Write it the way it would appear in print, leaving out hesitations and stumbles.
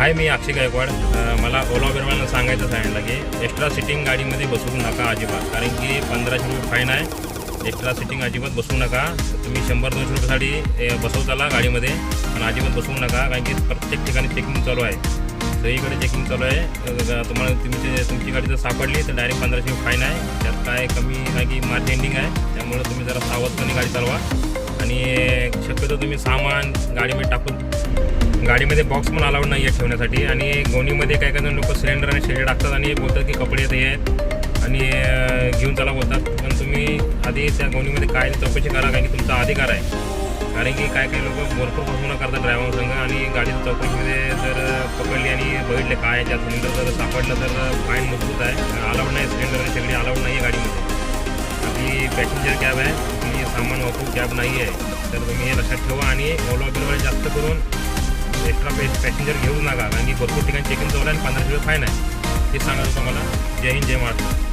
हाय, मी अक्षय गायकवाड. मला ओला उबेरवाल्यांना सांगितलं की एक्स्ट्रा सिटिंग गाडीमध्ये बसवू नका अजिबात, कारण की 1500 रुपये फाईन आहे. एक्स्ट्रा सिटिंग अजिबात बसवू नका. तुम्ही 100-200 रुपयासाठी बसवताला गाडीमध्ये, पण अजिबात बसवू नका, कारण की प्रत्येक ठिकाणी चेकिंग चालू आहे. सगळीकडे चेकिंग चालू आहे. तुम्हाला तुमची गाडी जर सापडली तर डायरेक्ट 1500 रुपये फाईन आहे. त्यात काय कमी नाही की मार्च एंडिंग आहे, त्यामुळे तुम्ही जरा सावधपणे गाडी चालवा. आणि शक्यतो तुम्ही सामान गाडीमध्ये टाकून, गाडीमध्ये बॉक्स पण अलाउड नाही आहे ठेवण्यासाठी. आणि गोणीमध्ये काय काय लोक सिलेंडर आणि शेगडी टाकतात आणि बोलतात की कपडे येत आहेत आणि घेऊन चला बोलतात. पण तुम्ही आधी त्या गोणीमध्ये काय चौकशी करा, कारण की तुमचा अधिकार आहे. कारण की काय काही लोक भरपूर फसवणूक करतात ड्रायव्हर संघ, आणि गाडीच्या चौकशीमध्ये जर पकडली आणि बघितले काय त्या सिलेंडर जर सापडलं तर फाईन मजबूत आहे. अलाउड नाही, सिलेंडर आणि शेगडी अलाउड नाही आहे गाडीमध्ये. आपली पॅसेंजर कॅब आहे, ती सामान वाहतूक कॅब नाही आहे. तर तुम्ही हे लक्षात ठेवा. आणि ओला उबेरवाले जास्त करून एक्स्ट्रा पॅसेंजर घेऊ नका, कारण की भरपूर ठिकाणी चेकिंग चालू आहे आणि 1500 रुपये फाईन आहे. हे सांगायचं तुम्हाला. जय हिंद, जय महाराष्ट्र.